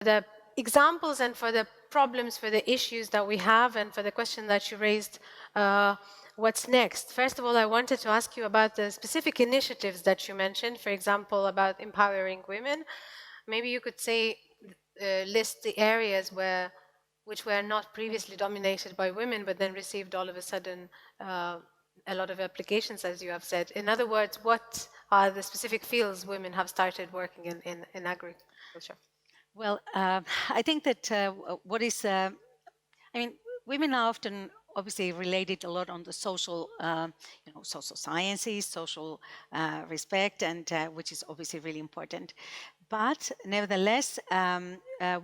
the examples and for the problems, for the issues that we have, and for the question that you raised, what's next? First of all, I wanted to ask you about the specific initiatives that you mentioned, for example, about empowering women. Maybe you could say, list the areas which were not previously dominated by women, but then received all of a sudden a lot of applications, as you have said. In other words, what are the specific fields women have started working in agriculture? Well, I think that what is, I mean, women are often obviously related a lot on the social, social sciences, social respect, and which is obviously really important. But nevertheless,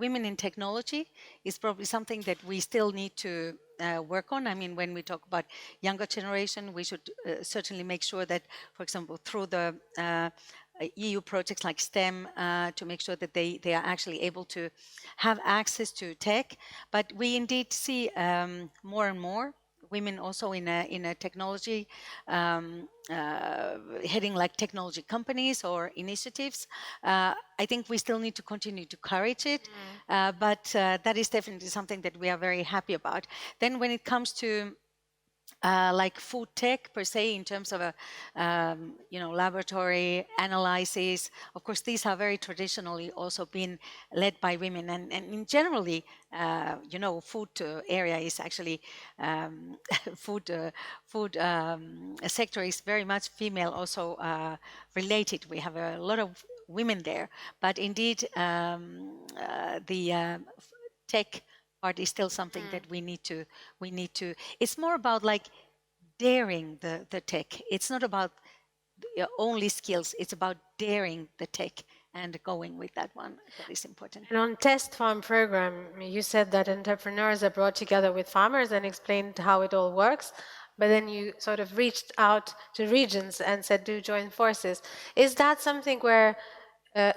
women in technology is probably something that we still need to work on. I mean, when we talk about younger generation, we should certainly make sure that, for example, through the EU projects like STEM, to make sure that they are actually able to have access to tech. But we indeed see more and more women also in a technology, heading like technology companies or initiatives. I think we still need to continue to encourage it, but that is definitely something that we are very happy about. Then when it comes to like food tech per se, in terms of a laboratory analysis, of course these are very traditionally also been led by women, and in generally food area is actually food sector is very much female also related. We have a lot of women there, but indeed the tech part is still something that we need to, it's more about like daring the tech. It's not about only skills, it's about daring the tech and going with that one. That is important. And on Test Farm program, you said that entrepreneurs are brought together with farmers and explained how it all works, but then you sort of reached out to regions and said, do join forces. Is that something where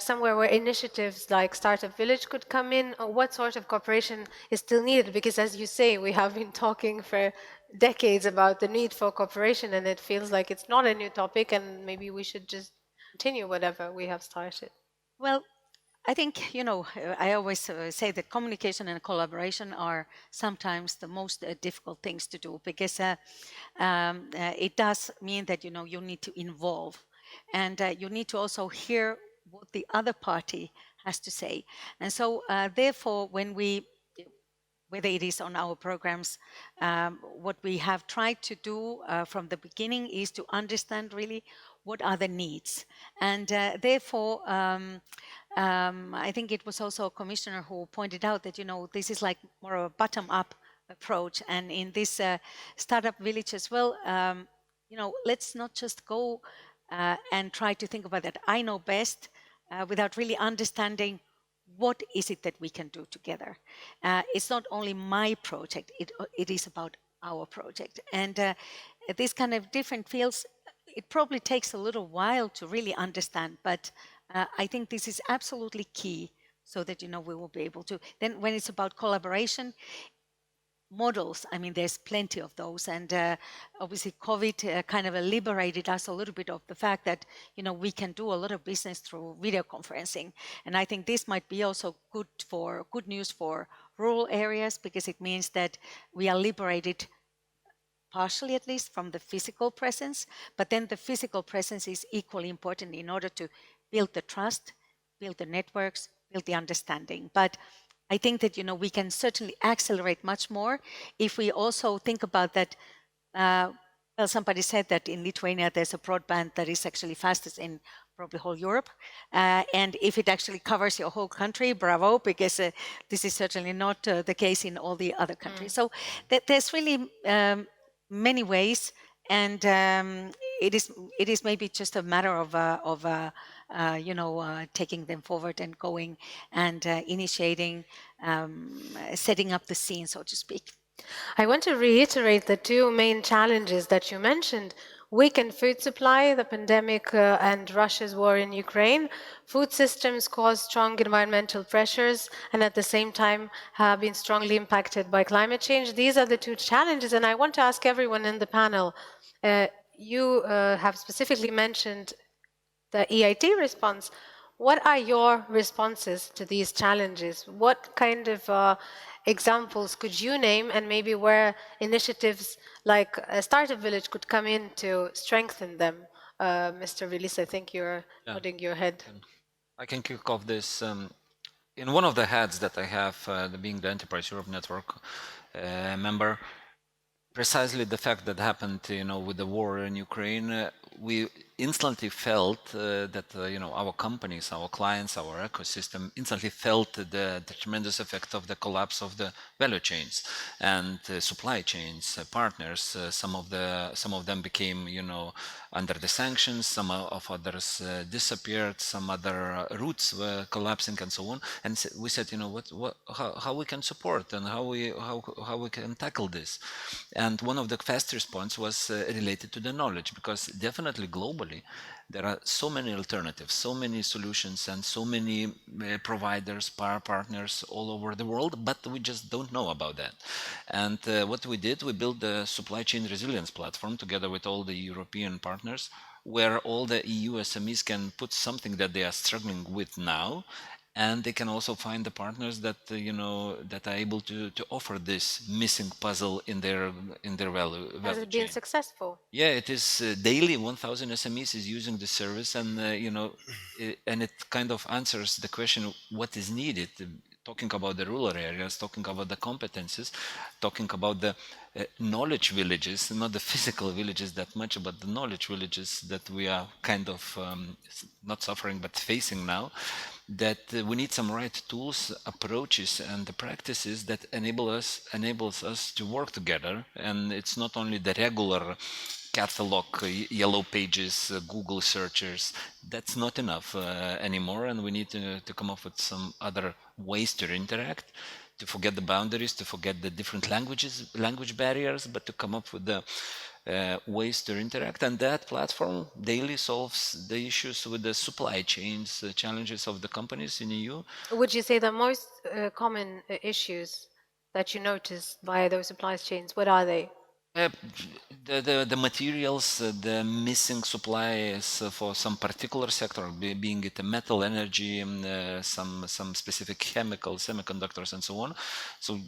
somewhere where initiatives like Startup Village could come in, or what sort of cooperation is still needed? Because as you say, we have been talking for decades about the need for cooperation, and it feels like it's not a new topic, and maybe we should just continue whatever we have started. Well, I think, I always say that communication and collaboration are sometimes the most difficult things to do, because it does mean that, you need to involve, and you need to also hear what the other party has to say. And so therefore, whether it is on our programs, what we have tried to do from the beginning is to understand really what are the needs. And therefore, I think it was also a commissioner who pointed out that, this is like more of a bottom-up approach. And in this Startup Village as well, let's not just go and try to think about that I know best, without really understanding what is it that we can do together. It's not only my project, it is about our project. And these kind of different fields, it probably takes a little while to really understand, but I think this is absolutely key, so that, we will be able to. Then when it's about collaboration, models, I mean, there's plenty of those. And obviously COVID kind of liberated us a little bit of the fact that, we can do a lot of business through video conferencing. And I think this might be also good news for rural areas, because it means that we are liberated, partially at least, from the physical presence. But then the physical presence is equally important in order to build the trust, build the networks, build the understanding. But I think that, we can certainly accelerate much more if we also think about that. Well, somebody said that in Lithuania there's a broadband that is actually fastest in probably whole Europe. And if it actually covers your whole country, bravo, because this is certainly not the case in all the other countries. So there's really many ways, and it is maybe just a matter of taking them forward and going and initiating, setting up the scene, so to speak. I want to reiterate the two main challenges that you mentioned: weakened food supply, the pandemic, and Russia's war in Ukraine. Food systems cause strong environmental pressures, and at the same time have been strongly impacted by climate change. These are the two challenges, and I want to ask everyone in the panel, you have specifically mentioned the EIT response. What are your responses to these challenges? What kind of examples could you name, and maybe where initiatives like a Startup Village could come in to strengthen them? Mr. Vilis, I think you're nodding your head. I can kick off this. In one of the hats that I have, being the Enterprise Europe Network member, precisely the fact that happened, with the war in Ukraine, we instantly felt that, our companies, our clients, our ecosystem instantly felt the tremendous effect of the collapse of the value chains and supply chains, partners. Some of them became, under the sanctions. Some of others disappeared. Some other routes were collapsing, and so on. And we said, how we can support and how we can tackle this. And one of the fast response was related to the knowledge, because definitely globally there are so many alternatives, so many solutions, and so many providers, partners all over the world, but we just don't know about that. And what we did, we built the supply chain resilience platform together with all the European partners, where all the EU SMEs can put something that they are struggling with now, and they can also find the partners that that are able to offer this missing puzzle in their value Has it been chain. successful? Yeah, it is daily. 1,000 SMEs is using the service, and and it kind of answers the question what is needed. Talking about the rural areas, talking about the competences, talking about the knowledge villages, not the physical villages that much, but the knowledge villages that we are kind of not suffering but facing now. That we need some right tools, approaches, and the practices that enables us to work together. And it's not only the regular catalog, yellow pages, Google searchers. That's not enough anymore, and we need to come up with some other ways to interact, to forget the boundaries, to forget the different language barriers, but to come up with the ways to interact. And that platform daily solves the issues with the supply chains, challenges of the companies in EU. Would you say the most common issues that you notice via those supply chains, what are they? The materials, the missing supplies for some particular sector, being it a metal, energy, some specific chemicals, semiconductors, and so on. So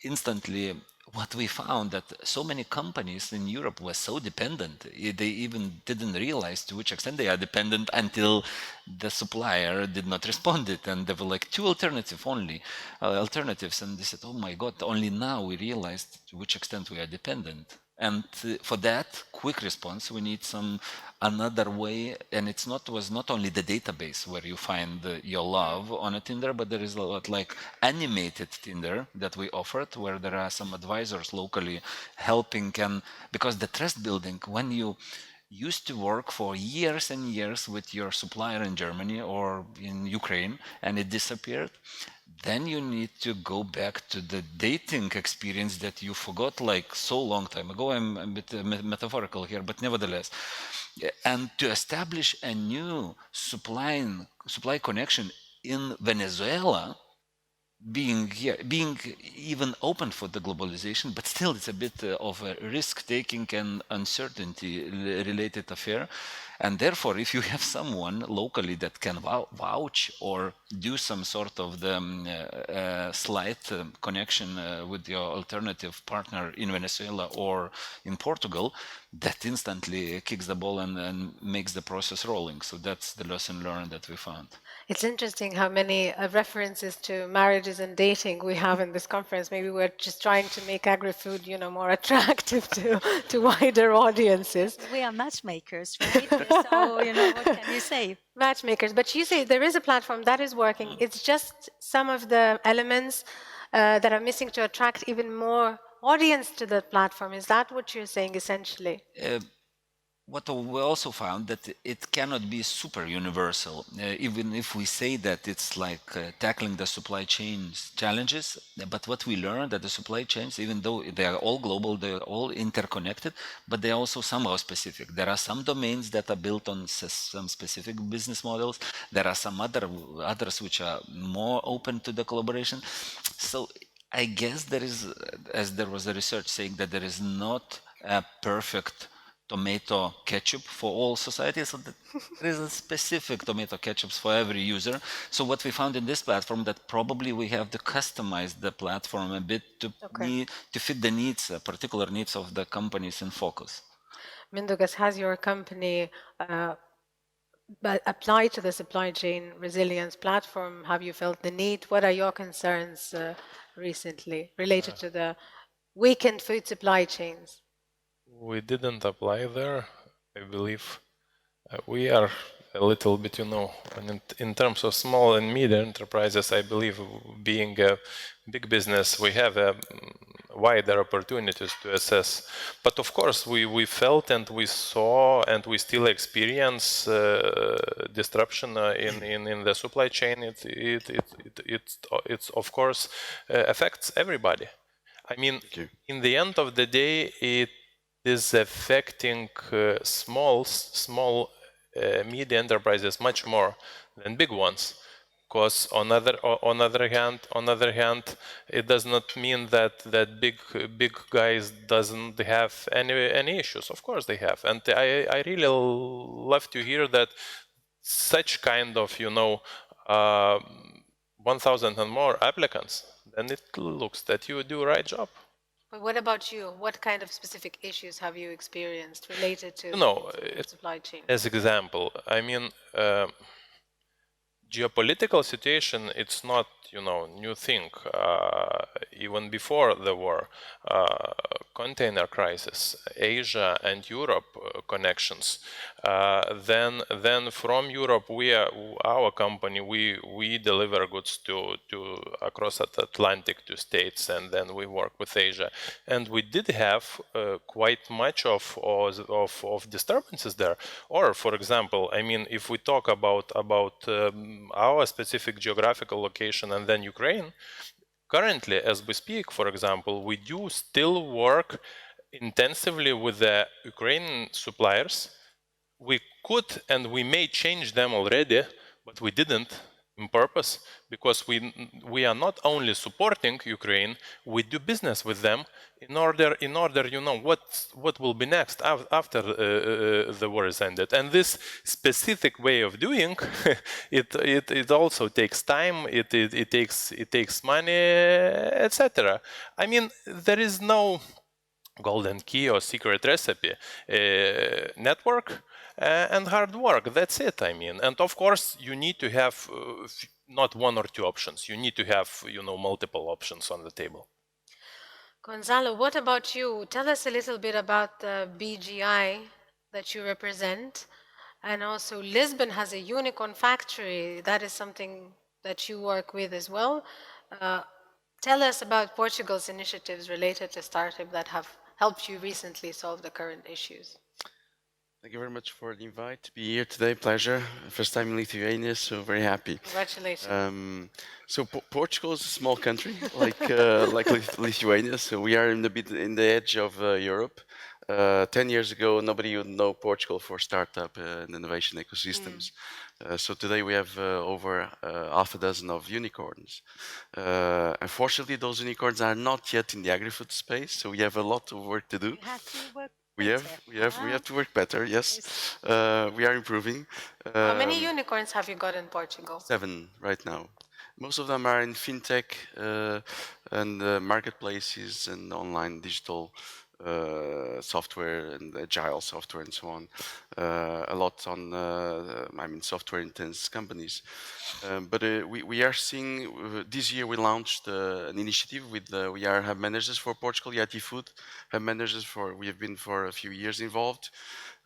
instantly, what we found that so many companies in Europe were so dependent, they even didn't realize to which extent they are dependent until the supplier did not respond it, and there were like two alternatives, and they said, "Oh my God! Only now we realized to which extent we are dependent." And for that quick response, we need another way. And was not only the database where you find your love on a Tinder, but there is a lot like animated Tinder that we offered, where there are some advisors locally helping. And because the trust building, when you used to work for years and years with your supplier in Germany or in Ukraine, and it disappeared, then you need to go back to the dating experience that you forgot like so long time ago. I'm a bit metaphorical here, but nevertheless, and to establish a new supply connection in Venezuela, being even open for the globalization, but still it's a bit of a risk-taking and uncertainty related affair. And therefore, if you have someone locally that can vouch or do some sort of the slight connection with your alternative partner in Venezuela or in Portugal, that instantly kicks the ball and makes the process rolling. So that's the lesson learned that we found. It's interesting how many references to marriages and dating we have in this conference. Maybe we're just trying to make agri-food, more attractive to wider audiences. We are matchmakers, right? So, what can you say? Matchmakers. But you say there is a platform that is working. It's just some of the elements that are missing to attract even more audience to the platform. Is that what you're saying essentially? What we also found that it cannot be super universal, even if we say that it's like tackling the supply chains challenges. But what we learned that the supply chains, even though they are all global, they're all interconnected, but they're also somehow specific. There are some domains that are built on some specific business models. There are some others which are more open to the collaboration. So I guess there is, as there was a research saying that there is not a perfect tomato ketchup for all societies. So there is a specific tomato ketchups for every user. So what we found in this platform that probably we have to customize the platform a bit to to fit the needs, particular needs of the companies in focus. Mindaugas, has your company applied to the supply chain resilience platform? Have you felt the need? What are your concerns recently related to the weakened food supply chains? We didn't apply there. I believe we are a little bit, in terms of small and medium enterprises, I believe being a big business, we have wider opportunities to assess. But of course, we felt and we saw and we still experience disruption in the supply chain. It of course affects everybody. I mean, in the end of the day, it is affecting small media enterprises much more than big ones. Because on other hand, it does not mean that big guys doesn't have any issues. Of course they have, and I really love to hear that such kind of 1,000 and more applicants. Then it looks that you do a right job. But what about you? What kind of specific issues have you experienced related to supply chain? As example, I mean, geopolitical situation, it's not, new thing. Even before the war, container crisis, Asia and Europe connections. Then from Europe, our company, we deliver goods to across Atlantic to States, and then we work with Asia. And we did have quite much of disturbances there. Or, for example, I mean, if we talk about our specific geographical location and then Ukraine, currently, as we speak, for example, we do still work intensively with the Ukrainian suppliers. We could and we may change them already, but we didn't on purpose, because we are not only supporting Ukraine, we do business with them in order what will be next after the war is ended. And this specific way of doing it also takes time, it takes money, etc. I mean, there is no golden key or secret recipe. Network and hard work, that's it. I mean, and of course you need to have not one or two options, you need to have multiple options on the table. Gonzalo, what about you? Tell us a little bit about the BGI that you represent, and also Lisbon has a unicorn factory. That is something that you work with as well. Tell us about Portugal's initiatives related to startup that have helped you recently solve the current issues. Thank you very much for the invite to be here today. Pleasure. First time in Lithuania, so very happy. Congratulations. So Portugal is a small country, like Lithuania. So we are in the edge of Europe. 10 years ago, nobody would know Portugal for startup and innovation ecosystems. So today we have over half a dozen of unicorns. Unfortunately, those unicorns are not yet in the agri-food space, so we have a lot of work to do. We have to work better. Yes, we are improving. How many unicorns have you got in Portugal? 7 right now. Most of them are in fintech and marketplaces and online digital software and agile software and so on. A lot on, software intense companies. But we are seeing, this year we launched an initiative with, we are hub managers for Portugal, Yati Food, hub managers we have been for a few years involved.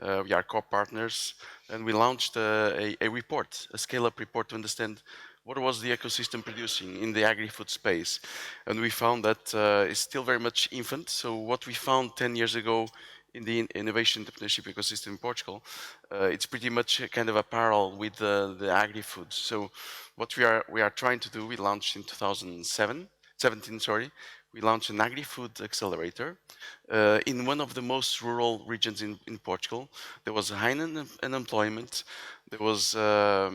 We are co-partners, and we launched a report, a scale-up report to understand what was the ecosystem producing in the agri-food space. And we found that it's still very much infant. So what we found 10 years ago in the innovation entrepreneurship ecosystem in Portugal, it's pretty much kind of a parallel with the agri-food. So what we are trying to do, we launched in 2017, we launched an agri-food accelerator in one of the most rural regions in Portugal. There was high unemployment. There was a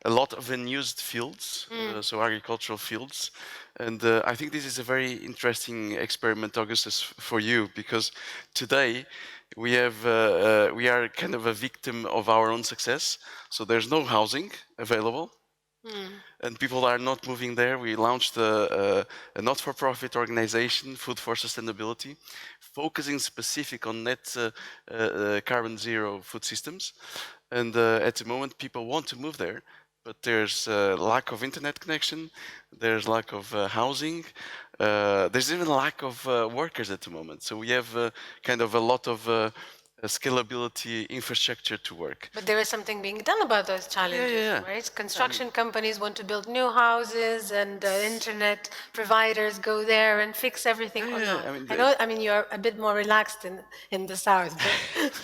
lot of unused fields, so agricultural fields. And I think this is a very interesting experiment, Augustus, for you, because today we are kind of a victim of our own success. So there's no housing available. And people are not moving there. We launched a not-for-profit organization, Food for Sustainability, focusing specific on net carbon zero food systems. And at the moment, people want to move there, but there's lack of internet connection, there's lack of housing, there's even lack of workers at the moment. So we have kind of a lot of scalability infrastructure to work. But there is something being done about those challenges, right? Construction companies want to build new houses, and internet providers go there and fix everything. Or not. I mean, you're a bit more relaxed in the south.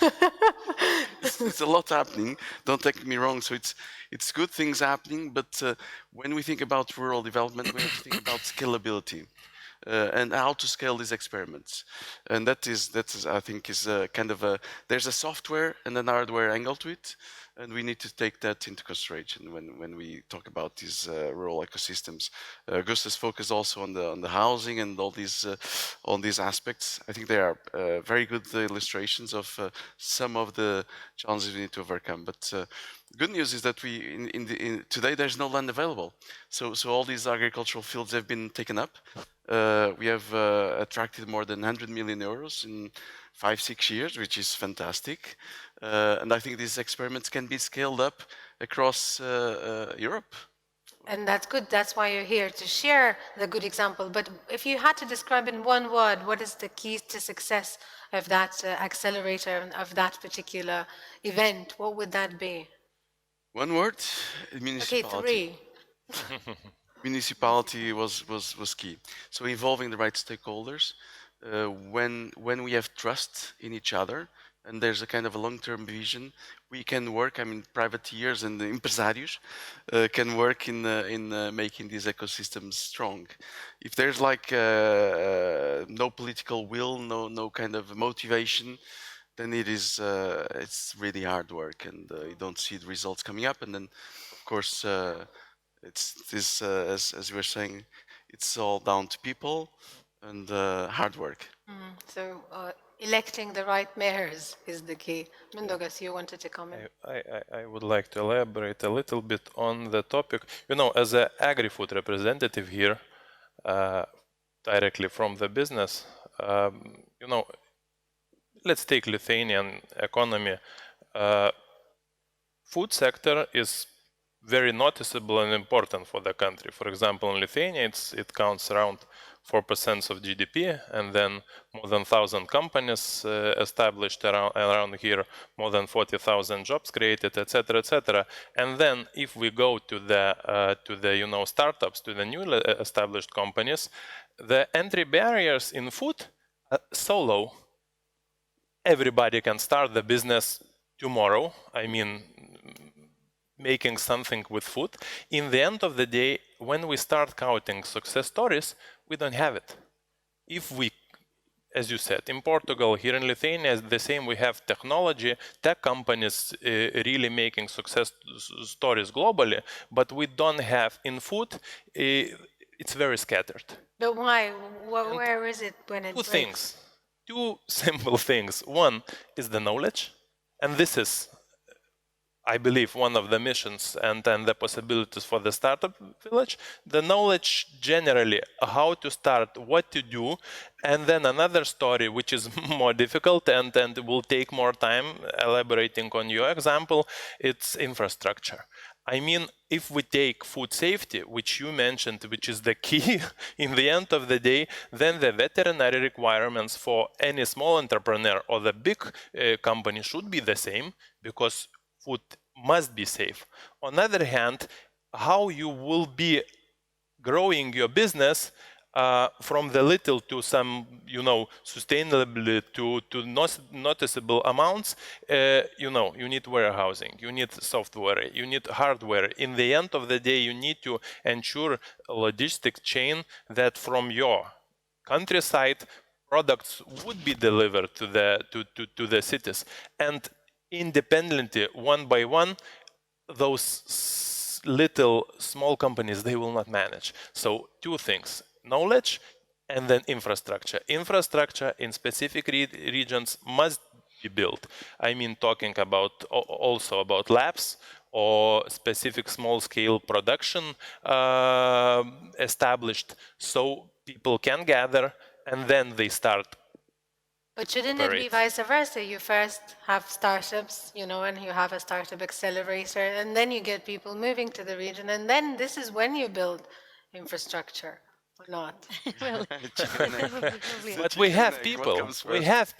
But it's a lot happening. Don't take me wrong. So it's good things happening, but when we think about rural development, we have to think about scalability. And how to scale these experiments, and that is I think is kind of there's a software and an hardware angle to it, and we need to take that into consideration when we talk about these rural ecosystems. Augustus focused also on the housing and all these aspects. I think they are very good illustrations of some of the challenges we need to overcome. But good news is that today there's no land available, so all these agricultural fields have been taken up. We have attracted more than 100 million euros in 5-6 years, which is fantastic. And I think these experiments can be scaled up across Europe. And that's good. That's why you're here, to share the good example. But if you had to describe in one word, what is the key to success of that accelerator, of that particular event, what would that be? One word? Municipality. Okay, 3. Municipality was key. So involving the right stakeholders, when we have trust in each other, and there's a kind of a long-term vision, we can work. I mean, privateers and the impresarios can work in making these ecosystems strong. If there's like no political will, no kind of motivation, then it's really hard work, and you don't see the results coming up. And then, of course, it's this, as you were saying, it's all down to people and hard work. So electing the right mayors is the key. Mindaugas, you wanted to comment? I would like to elaborate a little bit on the topic. You know, as an agri-food representative here, directly from the business, you know, let's take Lithuanian economy. Food sector is very noticeable and important for the country. For example, in Lithuania, it counts around 4% of GDP, and then more than 1,000 companies established around here, more than 40,000 jobs created, etc., etc. And then, if we go to the startups, to the newly established companies, the entry barriers in food are so low. Everybody can start the business tomorrow. I mean, making something with food. In the end of the day, when we start counting success stories, we don't have it. If we, as you said, in Portugal, here in Lithuania, the same, we have technology, tech companies really making success stories globally, but we don't have in food, it's very scattered. But why? Where is it when it breaks? Two simple things. One is the knowledge, and this is, I believe, one of the missions and the possibilities for the startup village. The knowledge generally, how to start, what to do, and then another story which is more difficult and will take more time, elaborating on your example, it's infrastructure. I mean, if we take food safety, which you mentioned, which is the key in the end of the day, then the veterinary requirements for any small entrepreneur or the big company should be the same, because food must be safe. On the other hand, how you will be growing your business from the little to some, sustainably to noticeable amounts, you need warehousing, you need software, you need hardware. In the end of the day, you need to ensure a logistic chain that from your countryside, products would be delivered to the cities, and independently, one by one, those little small companies, they will not manage. So two things: knowledge and then infrastructure. Infrastructure in specific regions must be built. I mean, talking about also about labs or specific small-scale production established, so people can gather and then they start. But shouldn't it be vice versa? You first have startups, and you have a startup accelerator, and then you get people moving to the region, and then this is when you build infrastructure, or not? Well, but we have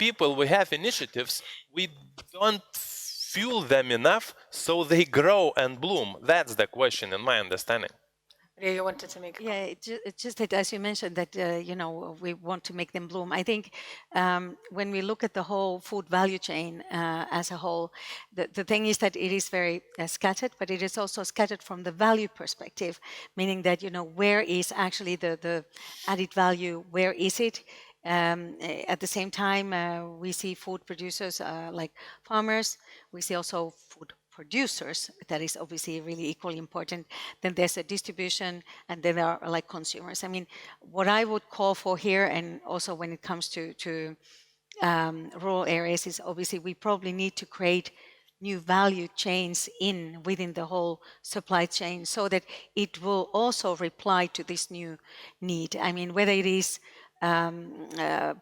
people, we have initiatives. We don't fuel them enough so they grow and bloom. That's the question in my understanding. You wanted to make it's just that, as you mentioned, that we want to make them bloom. I think when we look at the whole food value chain as a whole, the thing is that it is very scattered, but it is also scattered from the value perspective, meaning that where is actually the added value, where is it? At the same time, we see food producers like farmers. We see also food producers, that is obviously really equally important. Then there's a distribution, and then there are like consumers. I mean, what I would call for here, and also when it comes to rural areas, is obviously we probably need to create new value chains within the whole supply chain so that it will also reply to this new need. I mean, whether it is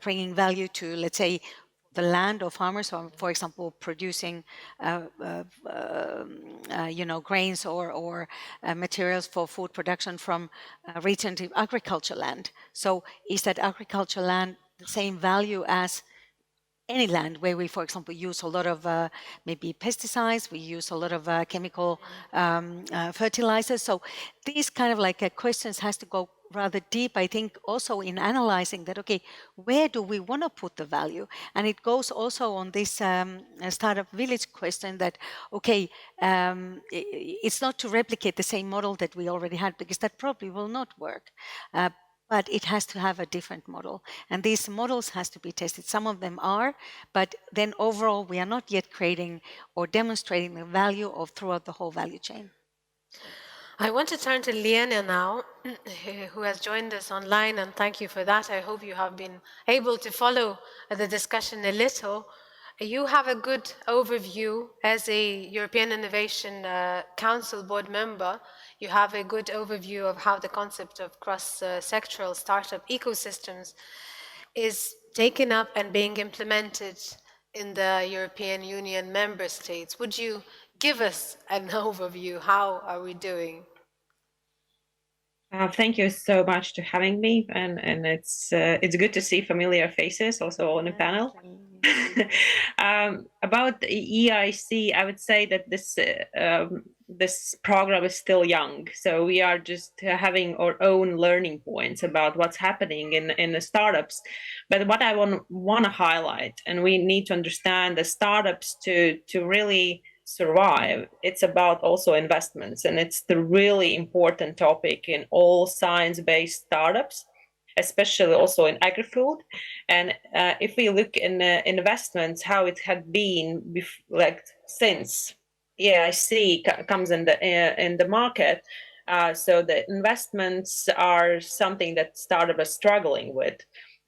bringing value to, let's say, the land of farmers, or for example, producing grains or materials for food production from regenerative agriculture land. So is that agriculture land the same value as any land where we, for example, use a lot of maybe pesticides, we use a lot of chemical fertilizers? So these kind of like questions has to go rather deep, I think, also in analyzing that, okay, where do we want to put the value? And it goes also on this startup village question that, okay, it's not to replicate the same model that we already had, because that probably will not work. But it has to have a different model. And these models has to be tested. Some of them are, but then overall, we are not yet creating or demonstrating the value of throughout the whole value chain. I want to turn to Liena now, who has joined us online, and thank you for that. I hope you have been able to follow the discussion a little. You have a good overview as a European Innovation Council board member. You have a good overview of how the concept of cross-sectoral startup ecosystems is taken up and being implemented in the European Union member states. Would you give us an overview? How are we doing? Thank you so much for having me, and it's good to see familiar faces also on the panel. About the EIC, I would say that this program is still young, so we are just having our own learning points about what's happening in the startups. But what I want to highlight, and we need to understand the startups to really survive, it's about also investments, and it's the really important topic in all science-based startups, especially also in agri-food. And if we look in investments, how it had been since EIC comes in the market, so the investments are something that startups are struggling with.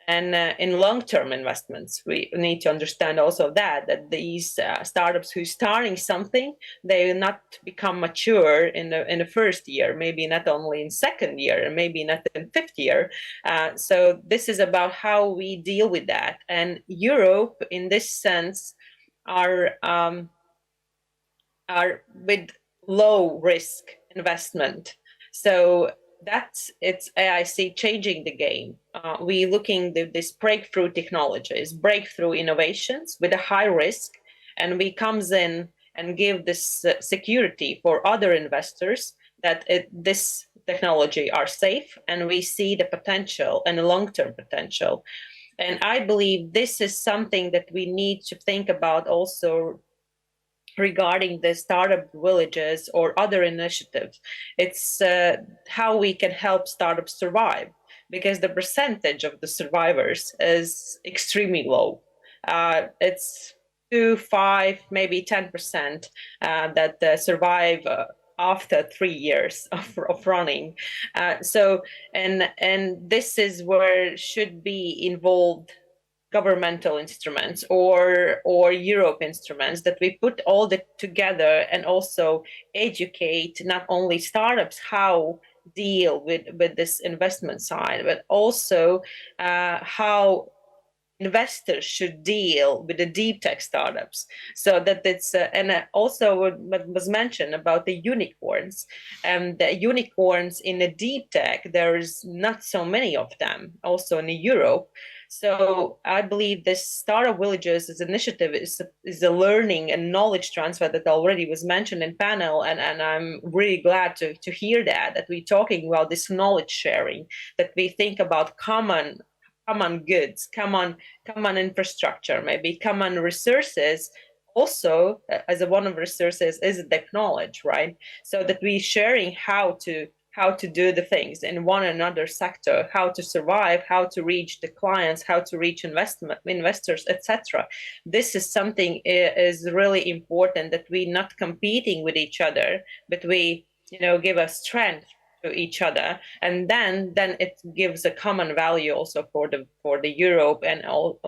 And in long-term investments, we need to understand also that these startups who are starting something, they will not become mature in the first year, maybe not only in second year, and maybe not in fifth year. So this is about how we deal with that. And Europe, in this sense, are with low risk investment. So it's AIC changing the game. We looking at this breakthrough technologies, breakthrough innovations with a high risk, and we comes in and give this security for other investors that this technology are safe, and we see the potential and the long-term potential. And I believe this is something that we need to think about also regarding the startup villages or other initiatives. It's how we can help startups survive, because the percentage of the survivors is extremely low. It's 2, 5, maybe 10% that survive after 3 years of running. And this is where should be involved governmental instruments or Europe instruments, that we put all that together and also educate not only startups how deal with this investment side, but also how investors should deal with the deep tech startups, so that it's and also what was mentioned about the unicorns. And the unicorns in the deep tech, there is not so many of them also in Europe. So I believe this Startup Villages initiative is a learning and knowledge transfer that already was mentioned in panel, and I'm really glad to hear that we're talking about this knowledge sharing, that we think about common goods, common infrastructure, maybe common resources. Also, as one of the resources is the knowledge, right? So that we sharing how to do the things in one another sector, how to survive, how to reach the clients, how to reach investors, etc. This is something is really important, that we not competing with each other, but we give us strength to each other, and then it gives a common value also for the Europe and all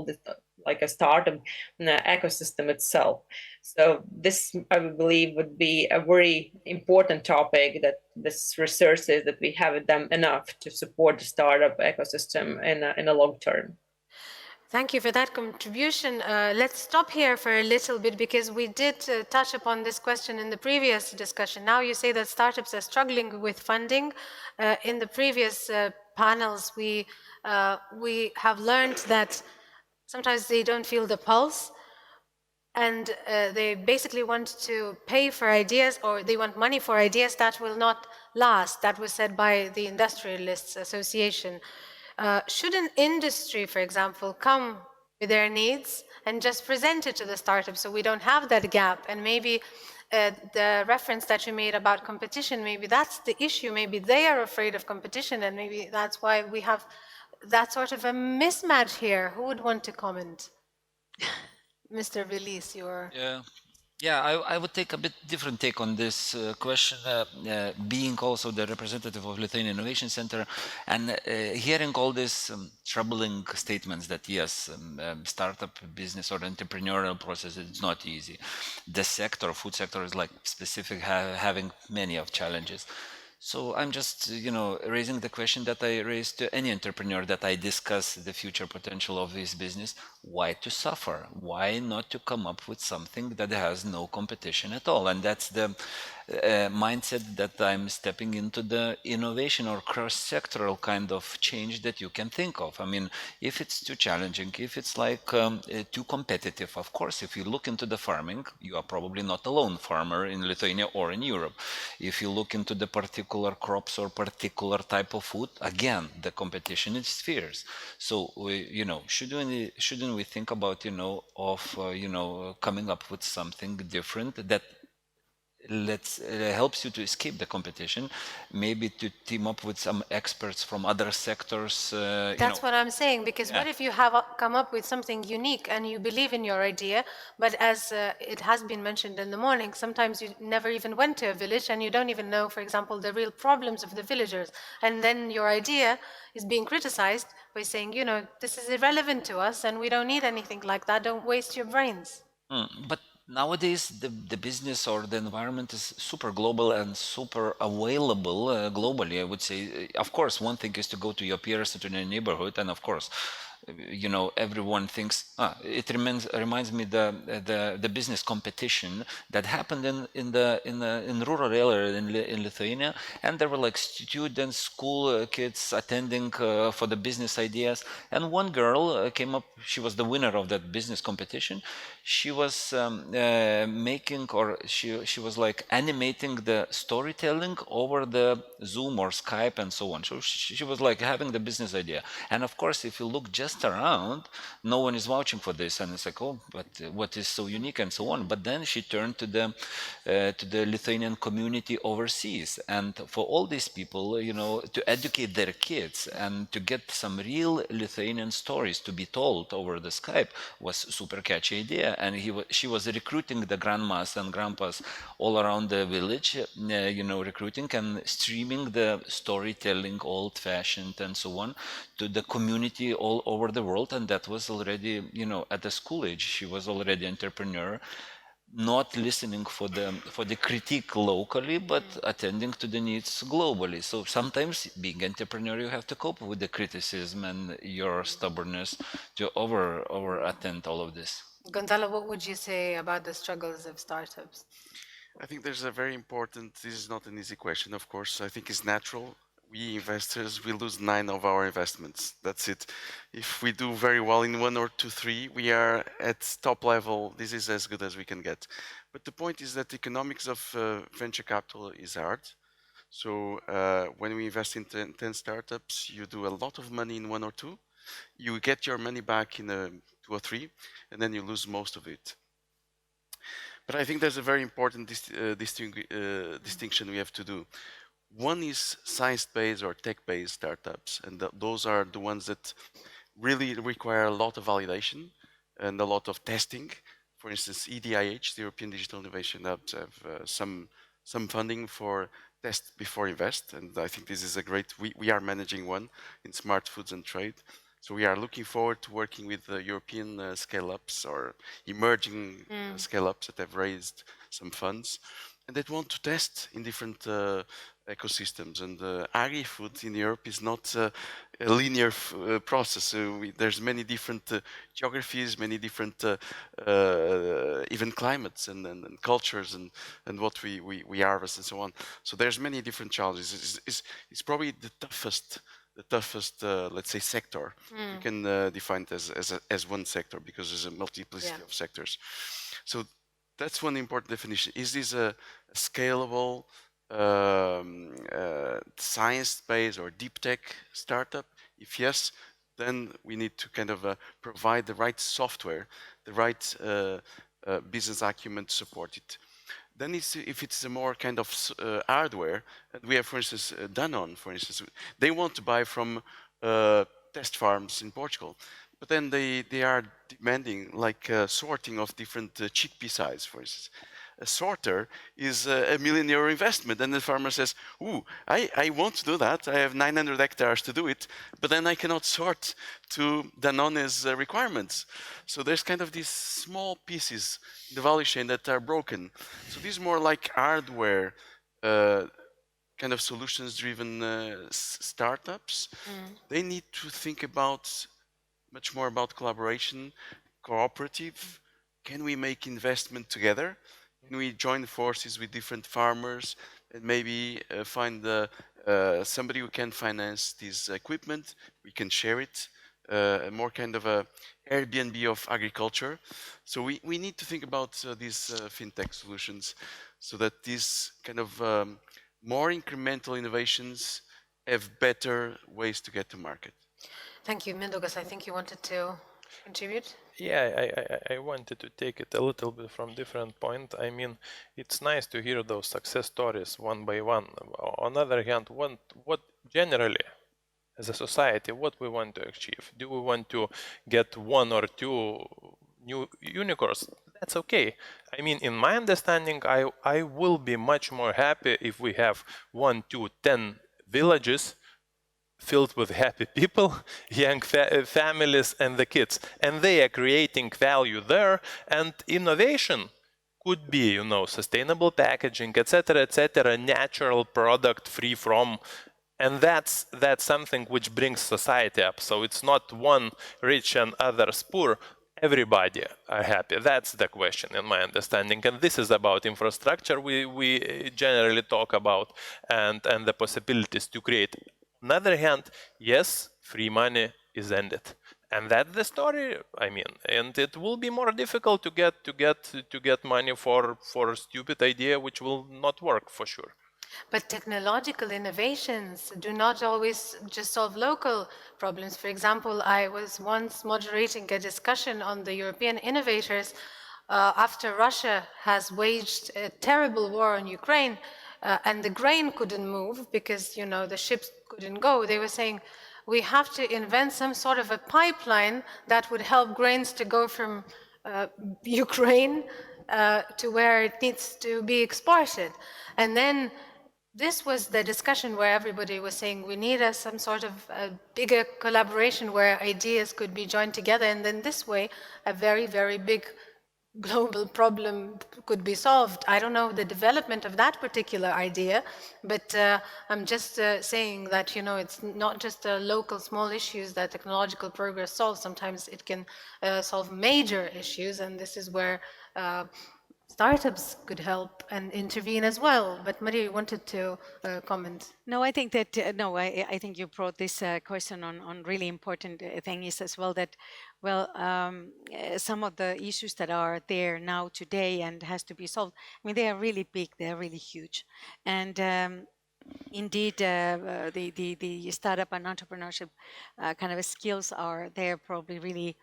the like a startup ecosystem itself. So this, I believe, would be a very important topic, that this resources that we have them enough to support the startup ecosystem in a long term. Thank you for that contribution. Let's stop here for a little bit, because we did touch upon this question in the previous discussion. Now you say that startups are struggling with funding. In the previous panels, we have learned that sometimes they don't feel the pulse, and they basically want to pay for ideas, or they want money for ideas that will not last. That was said by the Industrialists Association. Should an industry, for example, come with their needs and just present it to the startup, so we don't have that gap? And maybe the reference that you made about competition, maybe that's the issue. Maybe they are afraid of competition, and maybe that's why we have that sort of a mismatch here. Who would want to comment? Mr. Vilis, you're... Yeah, I would take a bit different take on this question, being also the representative of Lithuanian Innovation Center, and hearing all these troubling statements that yes, startup business or entrepreneurial process is not easy. The sector, food sector, is like specific, having many of challenges. So I'm just, raising the question that I raised to any entrepreneur that I discuss the future potential of his business. Why to suffer? Why not to come up with something that has no competition at all? And that's the mindset that I'm stepping into, the innovation or cross-sectoral kind of change that you can think of. I mean, if it's too challenging, if it's like too competitive, of course, if you look into the farming, you are probably not alone farmer in Lithuania or in Europe. If you look into the particular crops or particular type of food, again, the competition is fierce. So, shouldn't we think about, coming up with something different that helps you to escape the competition, maybe to team up with some experts from other sectors. That's what I'm saying, because what if you have come up with something unique and you believe in your idea, but as it has been mentioned in the morning, sometimes you never even went to a village and you don't even know, for example, the real problems of the villagers. And then your idea is being criticized by saying, this is irrelevant to us and we don't need anything like that. Don't waste your brains. But nowadays, the business or the environment is super global and super available globally, I would say. Of course, one thing is to go to your peers, to your neighborhood, and of course, everyone thinks it reminds me the business competition that happened in rural area in Lithuania, and there were like students, school kids attending for the business ideas, and one girl came up. She was the winner of that business competition. She was making, or she was like animating the storytelling over the Zoom or Skype and so on. So she was like having the business idea, and of course, if you look just test around, no one is vouching for this, and it's like, oh, but what is so unique and so on. But then she turned to the Lithuanian community overseas, and for all these people, you know, to educate their kids and to get some real Lithuanian stories to be told over the Skype was super catchy idea. And she was recruiting the grandmas and grandpas all around the village, you know, recruiting and streaming the storytelling, old-fashioned and so on, to the community all over the world. And that was already, you know, at the school age, she was already entrepreneur, not listening for the critique locally, but attending to the needs globally. So sometimes being entrepreneur, you have to cope with the criticism and your stubbornness to over attend all of this. Gonzalo, what would you say about the struggles of startups? I think there's a very important, this is not an easy question, of course. I think it's natural. We investors, we lose 9 of our investments. That's it. If we do very well in 1 or 2, 3, we are at top level. This is as good as we can get. But the point is that the economics of venture capital is hard. So when we invest in 10 startups, you do a lot of money in 1 or 2. You get your money back in 2 or 3, and then you lose most of it. But I think there's a very important distinction we have to do. One is science-based or tech-based startups, and those are the ones that really require a lot of validation and a lot of testing. For instance, EDIH, the European Digital Innovation Hub, have some funding for test before invest, and I think this is a great. We are managing one in Smart Foods and Trade. So we are looking forward to working with European scale-ups or emerging scale-ups that have raised some funds and that want to test in different ecosystems. And agri-food in Europe is not a linear process. There's many different geographies, many different even climates and cultures and what we harvest and so on. So there's many different challenges. It's probably the toughest, let's say, sector. You can define it as one sector because there's a multiplicity of sectors. So that's one important definition. Is this a scalable, science-based or deep tech startup? If yes, then we need to kind of provide the right software, the right business acumen to support it. Then if it's a more kind of hardware, we have, for instance, Danone, for instance, they want to buy from test farms in Portugal, but then they are demanding like sorting of different chickpea size, for instance. A sorter is a €1 million investment, and the farmer says, "Ooh, I want to do that. I have 900 hectares to do it, but then I cannot sort to Danone's requirements." So there's kind of these small pieces in the value chain that are broken. So these more like hardware kind of solutions-driven startups. They need to think about much more about collaboration, cooperative. Can we make investment together? Can we join forces with different farmers and maybe find somebody who can finance this equipment? We can share it, more kind of a Airbnb of agriculture. So we need to think about these fintech solutions so that these kind of more incremental innovations have better ways to get to market. Thank you. Mindaugas, I think you wanted to contribute? Yeah, I wanted to take it a little bit from different point. I mean, it's nice to hear those success stories one by one. On the other hand, what generally, as a society, what we want to achieve? Do we want to get 1 or 2 new unicorns? That's okay. I mean, in my understanding, I will be much more happy if we have 1, 2, 10 villages filled with happy people, young families and the kids, and they are creating value there, and innovation could be, you know, sustainable packaging, etc., natural product free from, and that's something which brings society up. So it's not one rich and others poor. Everybody are happy. That's the question in my understanding, and this is about infrastructure we generally talk about, and the possibilities to create. On the other hand, yes, free money is ended, and that's the story. I mean, and it will be more difficult to get money for a stupid idea which will not work for sure. But technological innovations do not always just solve local problems. For example, I was once moderating a discussion on the European innovators after Russia has waged a terrible war on Ukraine and the grain couldn't move because, you know, the ships couldn't go. They were saying, we have to invent some sort of a pipeline that would help grains to go from Ukraine to where it needs to be exported. And then this was the discussion where everybody was saying we need some sort of a bigger collaboration where ideas could be joined together, and then this way a very, very big global problem could be solved. I don't know the development of that particular idea, but I'm just saying that, you know, it's not just local small issues that technological progress solves. Sometimes it can solve major issues, and this is where startups could help and intervene as well. But Maria, you wanted to comment. No, I think that I think you brought this question on really important thing is as well that, well, some of the issues that are there now today and has to be solved. I mean, they are really big, they are really huge, and indeed, the startup and entrepreneurship kind of skills are there probably really.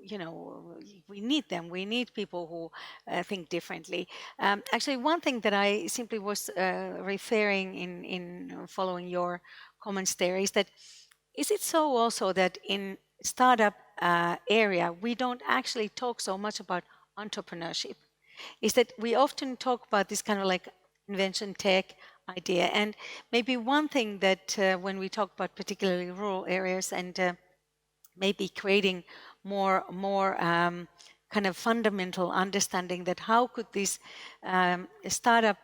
You know, we need them. We need people who think differently. Actually, one thing that I simply was referring in following your comments there is that, is it so also that in startup area we don't actually talk so much about entrepreneurship? Is that we often talk about this kind of like invention tech idea, and maybe one thing that when we talk about particularly rural areas and maybe creating more kind of fundamental understanding that how could this startup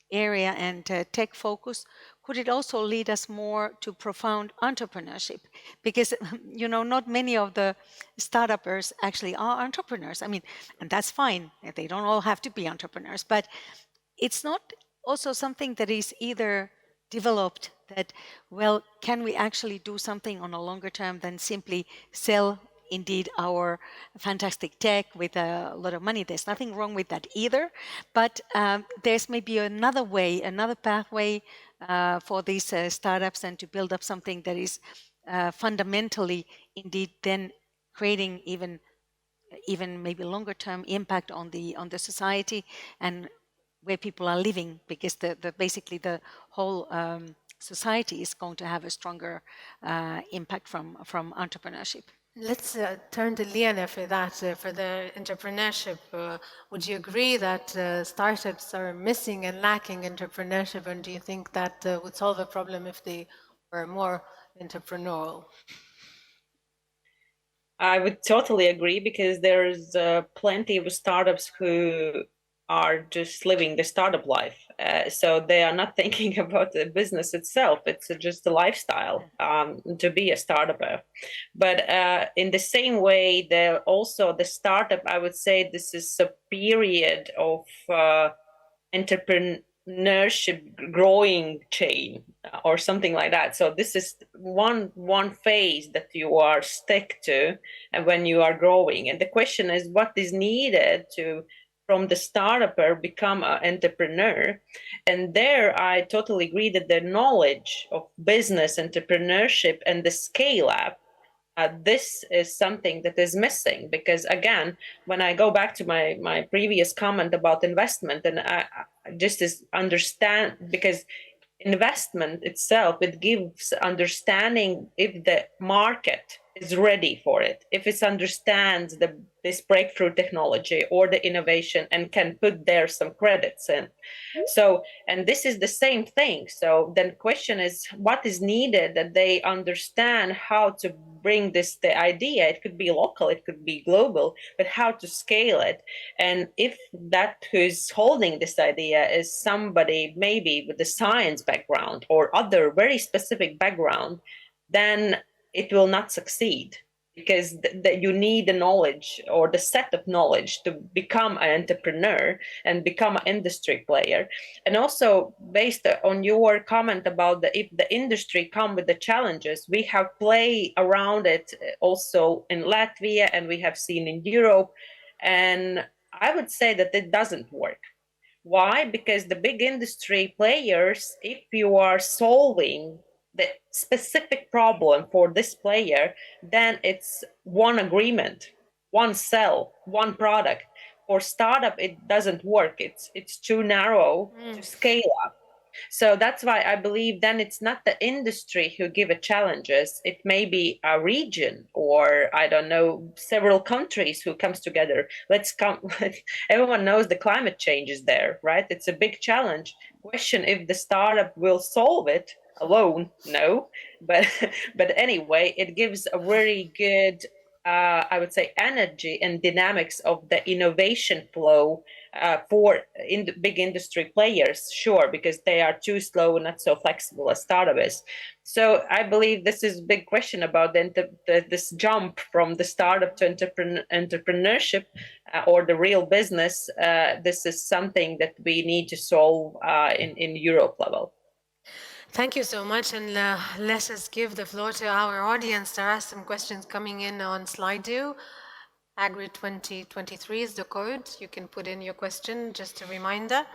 area and tech focus, could it also lead us more to profound entrepreneurship? Because, you know, not many of the startuppers actually are entrepreneurs. I mean, and that's fine. They don't all have to be entrepreneurs, but it's not also something that is either developed that, well, can we actually do something on a longer term than simply sell indeed our fantastic tech with a lot of money? There's nothing wrong with that either, but there's maybe another way, another pathway for these startups and to build up something that is fundamentally indeed then creating even maybe longer term impact on the society and where people are living, because the basically the whole society is going to have a stronger impact from entrepreneurship. Let's turn to Liana for that, for the entrepreneurship. Would you agree that startups are missing and lacking entrepreneurship, and do you think that would solve a problem if they were more entrepreneurial? I would totally agree, because there's plenty of startups who are just living the startup life. So they are not thinking about the business itself. It's just a lifestyle to be a startup. But in the same way, the startup, I would say this is a period of entrepreneurship growing chain or something like that. So this is one phase that you are stuck to and when you are growing. And the question is, what is needed to from the startupper become an entrepreneur? And there I totally agree that the knowledge of business entrepreneurship and the scale up, this is something that is missing. Because again, when I go back to my previous comment about investment, and I just understand, because investment itself, it gives understanding if the market is ready for it, if it understands this breakthrough technology or the innovation and can put there some credits in. So, and this is the same thing. So then question is, what is needed that they understand how to bring the idea, it could be local, it could be global, but how to scale it. And if that who's holding this idea is somebody maybe with a science background or other very specific background, then it will not succeed, because you need the knowledge or the set of knowledge to become an entrepreneur and become an industry player. And also, based on your comment about if the industry come with the challenges, we have played around it also in Latvia, and we have seen in Europe. And I would say that it doesn't work. Why? Because the big industry players, if you are solving the specific problem for this player, then it's one agreement, one sell, one product. For startup, it doesn't work. It's too narrow to scale up. So that's why I believe then it's not the industry who give it challenges. It may be a region, or I don't know, several countries who comes together. Let's come. Everyone knows the climate change is there, right? It's a big challenge. Question if the startup will solve it alone. No, but but anyway, it gives a very good, I would say, energy and dynamics of the innovation flow for big industry players, sure, because they are too slow and not so flexible as startup is. So I believe this is a big question about this jump from the startup to entrepreneurship or the real business. This is something that we need to solve in Europe level. Thank you so much, and let us give the floor to our audience. There are some questions coming in on Slido. Agri 2023 is the code. You can put in your question, just a reminder.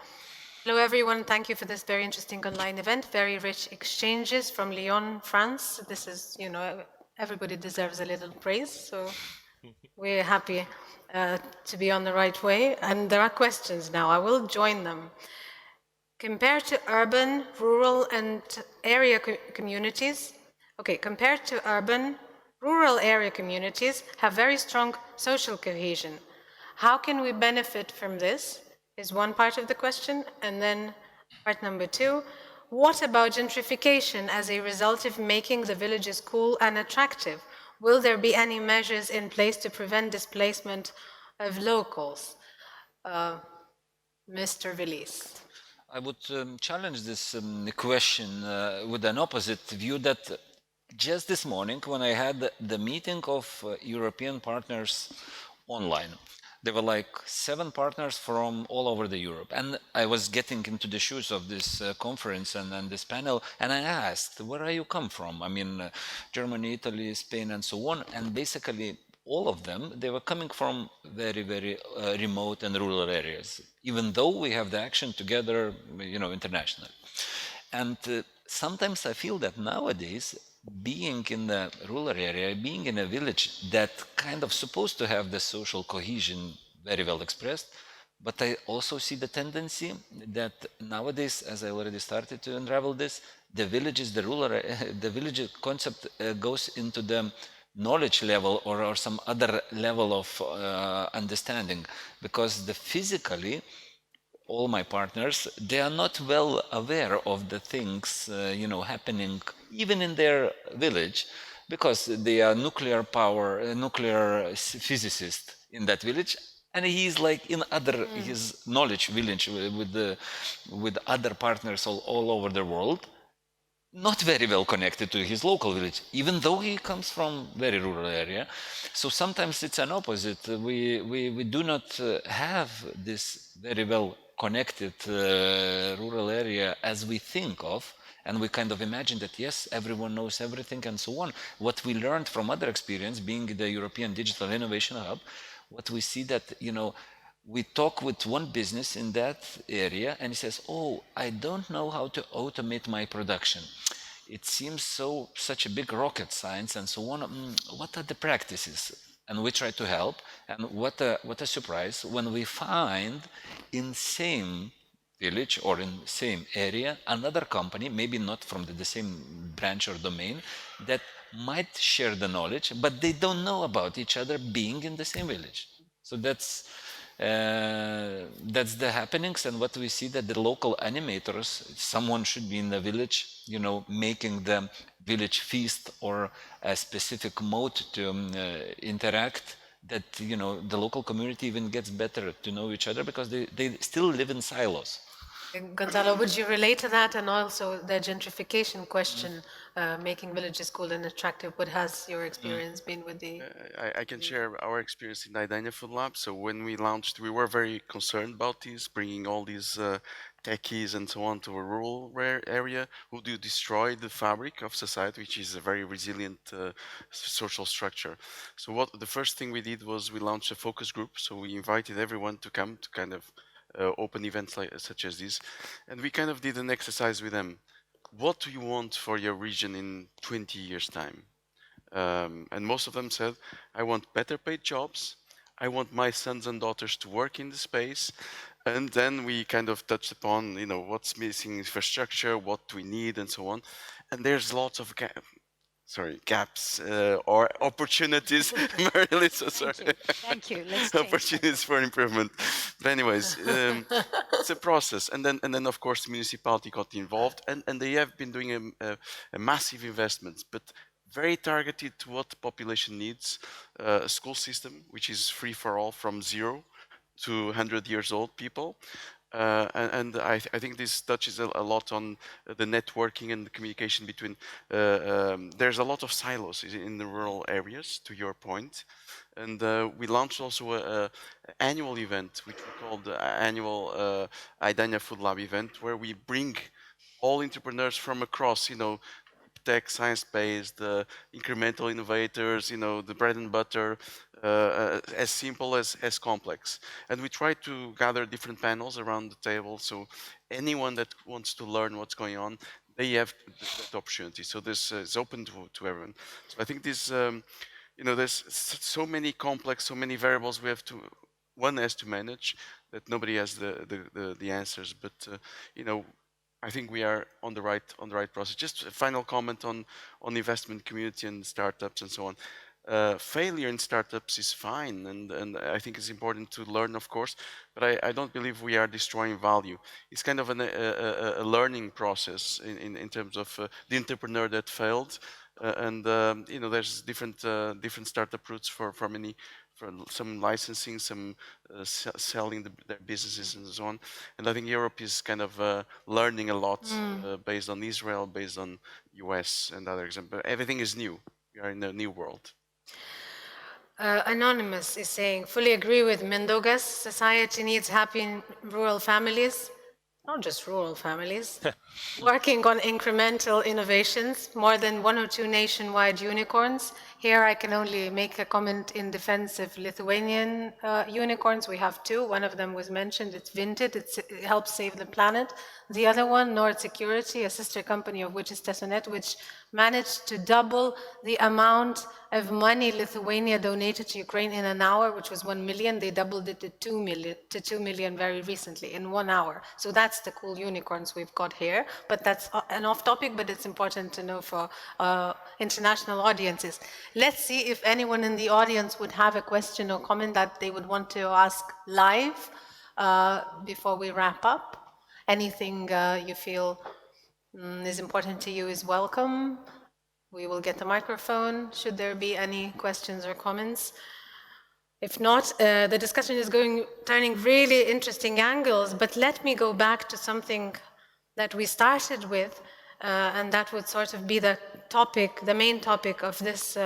Hello everyone, thank you for this very interesting online event. Very rich exchanges from Lyon, France. This is, you know, everybody deserves a little praise, so we're happy to be on the right way. And there are questions now, I will join them. Compared to urban, rural, and area communities, compared to urban, rural area communities have very strong social cohesion. How can we benefit from this is one part of the question. And then part number two, what about gentrification as a result of making the villages cool and attractive? Will there be any measures in place to prevent displacement of locals? Mr. Willis. I would challenge this question with an opposite view that just this morning, when I had the meeting of European partners online, there were like 7 partners from all over the Europe. And I was getting into the shoes of this conference and this panel, and I asked, where are you come from? I mean, Germany, Italy, Spain, and so on. And basically, all of them, they were coming from very, very remote and rural areas, even though we have the action together, you know, internationally. And sometimes I feel that nowadays, being in the rural area, being in a village that kind of supposed to have the social cohesion very well expressed, but I also see the tendency that nowadays, as I already started to unravel this, the villages, the rural, the village concept goes into the knowledge level or some other level of understanding, because the physically all my partners, they are not well aware of the things you know, happening even in their village, because they are nuclear power nuclear physicist in that village, and he's like in other his knowledge village with other partners all over the world, not very well connected to his local village, even though he comes from very rural area. So sometimes it's an opposite. We do not have this very well connected rural area as we think of, and we kind of imagine that yes, everyone knows everything and so on. What we learned from other experience, being the European Digital Innovation Hub, what we see that, you know, we talk with one business in that area and he says, oh, I don't know how to automate my production. It seems such a big rocket science and so on. What are the practices? And we try to help. And what a surprise when we find in same village or in same area another company, maybe not from the same branch or domain, that might share the knowledge, but they don't know about each other being in the same village. So that's the happenings. And what we see, that the local animators, someone should be in the village, you know, making the village feast or a specific mode to interact, that, you know, the local community even gets better to know each other, because they still live in silos. Gonzalo, would you relate to that, and also the gentrification question, making villages cool and attractive? What has your experience been with the... I can share our experience in Daidaina Food Lab. So when we launched, we were very concerned about this, bringing all these techies and so on to a rural area who do destroy the fabric of society, which is a very resilient social structure. So the first thing we did was we launched a focus group. So we invited everyone to come to kind of open events like such as this, and we kind of did an exercise with them. What do you want for your region in 20 years' time? And most of them said, I want better paid jobs. I want my sons and daughters to work in the space. And then we kind of touched upon, you know, what's missing infrastructure, what we need, and so on. And there's lots of gaps or opportunities. Mary-Lisa, sorry. Thank you. Let's change Opportunities for improvement. But anyways, it's a process. And then of course the municipality got involved, and they have been doing a massive investments, but very targeted to what the population needs. A school system which is free for all from 0 to 100 years old people. And I think this touches a lot on the networking and the communication between. There's a lot of silos in the rural areas, to your point, and we launched also a annual event which we called the annual Idania Food Lab event, where we bring all entrepreneurs from across, you know, tech, science-based, incremental innovators, you know, the bread and butter, as simple as complex. And we try to gather different panels around the table, so anyone that wants to learn what's going on, they have that opportunity. So this is open to everyone. So I think this, you know, there's so many complex, so many variables one has to manage, that nobody has the answers. But you know, I think we are on the right process. Just a final comment on the investment community and startups and so on. Failure in startups is fine, and I think it's important to learn, of course, but I don't believe we are destroying value. It's kind of a learning process in terms of the entrepreneur that failed, and you know, there's different startup routes for many. For some licensing, some selling their businesses and so on. And I think Europe is kind of learning a lot based on Israel, based on US and other examples. Everything is new. We are in a new world. Anonymous is saying, fully agree with Mendogas. Society needs happy rural families, not just rural families, working on incremental innovations, more than 1 or 2 nationwide unicorns. Here I can only make a comment in defense of Lithuanian unicorns. We have 2. One of them was mentioned, it's Vinted, it helps save the planet. The other one, Nord Security, a sister company of which is Tesonet, which managed to double the amount of money Lithuania donated to Ukraine in an hour, which was 1 million. They doubled it to 2 million very recently in 1 hour. So that's the cool unicorns we've got here. But that's an off topic, but it's important to know for international audiences. Let's see if anyone in the audience would have a question or comment that they would want to ask live before we wrap up. Anything you feel is important to you is welcome. We will get the microphone, should there be any questions or comments. If not, the discussion is turning really interesting angles, but let me go back to something that we started with, and that would sort of be the topic, the main topic of this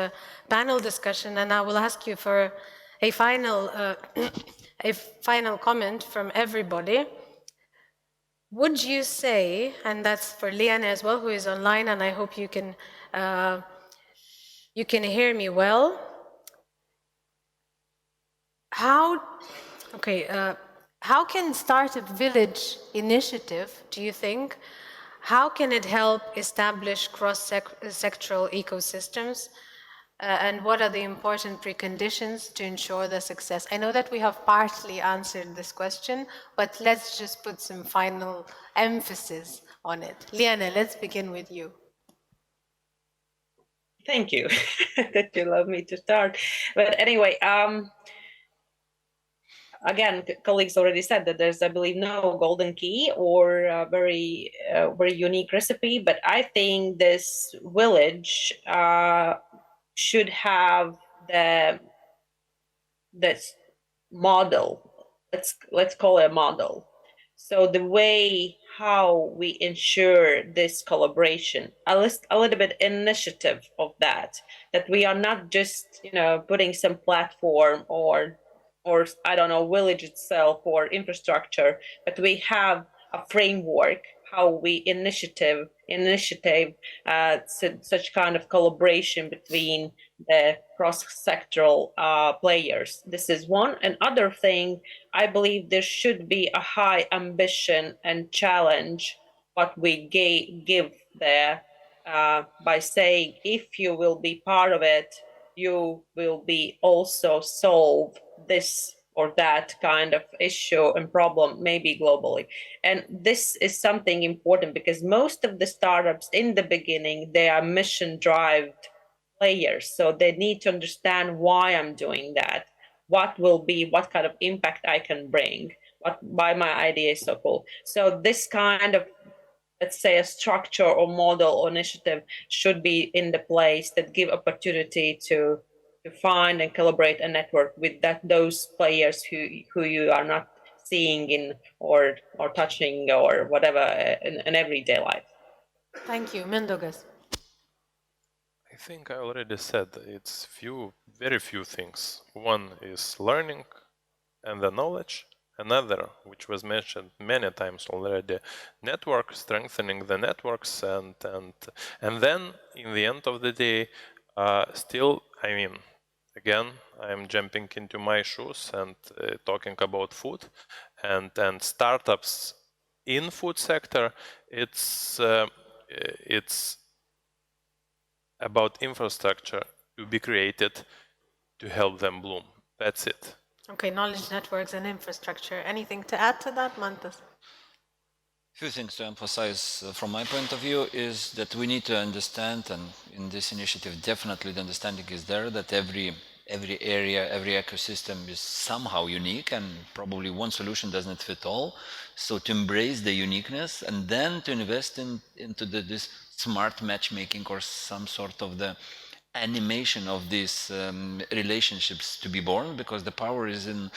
panel discussion, and I will ask you for a final comment from everybody. Would you say, and that's for Liane as well, who is online, and I hope you can hear me well. How can Startup Village initiative, do you think, how can it help establish cross-sectoral ecosystems? And what are the important preconditions to ensure the success? I know that we have partly answered this question, but let's just put some final emphasis on it. Liane, let's begin with you. Thank you that you allow me to start. But anyway, again, colleagues already said that there's, I believe, no golden key or a very unique recipe, but I think this village should have this model. Let's call it a model. So the way how we ensure this collaboration, a little bit initiative of that we are not just, you know, putting some platform or I don't know, village itself or infrastructure, but we have a framework how we initiative such kind of collaboration between the cross-sectoral players. This is one. And other thing, I believe there should be a high ambition and challenge what we give there by saying, if you will be part of it, you will be also solve this or that kind of issue and problem, maybe globally. And this is something important because most of the startups in the beginning, they are mission driven players. So they need to understand why I'm doing that, what kind of impact I can bring, why my idea is so cool. So this kind of, let's say, a structure or model or initiative should be in the place that give opportunity to find and collaborate and network with those players who you are not seeing in or touching or whatever in everyday life. Thank you. Mindaugas. I think I already said it's very few things. One is learning and the knowledge. Another, which was mentioned many times already, network, strengthening the networks, and then in the end of the day, still, I mean, again, I'm jumping into my shoes and talking about food and startups in food sector. It's about infrastructure to be created to help them bloom. That's it. Okay, knowledge networks and infrastructure. Anything to add to that, Mantas? Few things to emphasize from my point of view is that we need to understand, and in this initiative definitely the understanding is there, that every area, every ecosystem is somehow unique and probably one solution doesn't fit all. So to embrace the uniqueness and then to invest into this smart matchmaking or some sort of the animation of these relationships to be born, because the power is in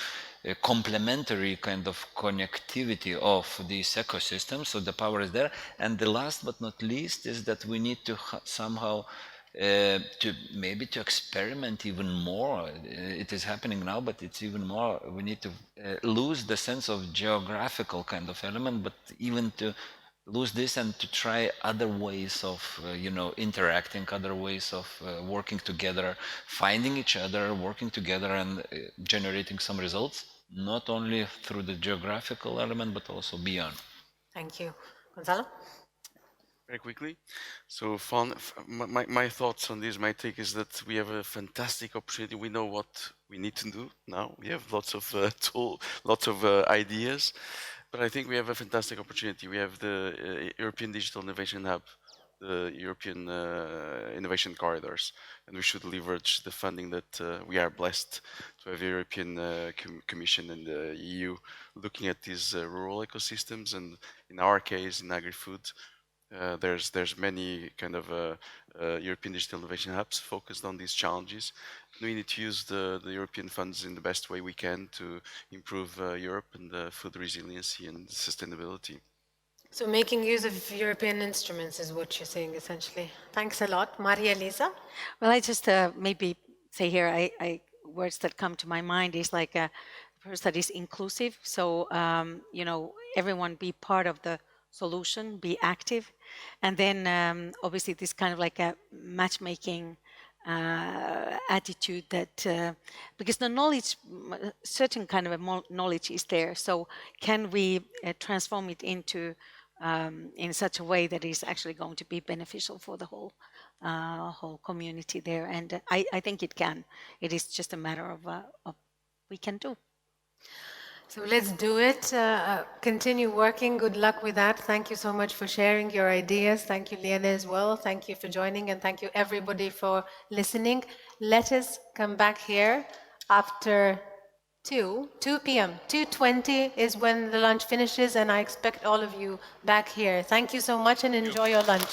a complementary kind of connectivity of these ecosystems. So the power is there. And the last but not least is that we need to somehow to experiment even more. It is happening now, but it's even more. We need to lose the sense of geographical kind of element, but even to lose this and to try other ways of interacting, other ways of working together, finding each other, working together, and generating some results, not only through the geographical element but also beyond. Thank you. Gonzalo? Very quickly. So my thoughts on this, my take is that we have a fantastic opportunity. We know what we need to do now. We have lots of ideas. But I think we have a fantastic opportunity. We have the European Digital Innovation Hub, the European Innovation Corridors, and we should leverage the funding that we are blessed to have the European Commission and the EU looking at these rural ecosystems. And in our case, in agri-food, there's many kind of European Digital Innovation Hubs focused on these challenges. We need to use the European funds in the best way we can to improve Europe and food resiliency and sustainability. So making use of European instruments is what you're saying, essentially. Thanks a lot. Maria Elisa? Well, I just maybe say here, words that come to my mind is like first, that is inclusive. So, everyone be part of the solution, be active. And then obviously this kind of like a matchmaking attitude that, because the knowledge, certain kind of a knowledge is there. So can we transform it into in such a way that is actually going to be beneficial for the whole community there? And I think it can. It is just a matter of we can do. So let's do it. Continue working. Good luck with that. Thank you so much for sharing your ideas. Thank you, Liana, as well. Thank you for joining, and thank you everybody for listening. Let us come back here after 2 p.m. 2:20 is when the lunch finishes, and I expect all of you back here. Thank you so much and enjoy your lunch.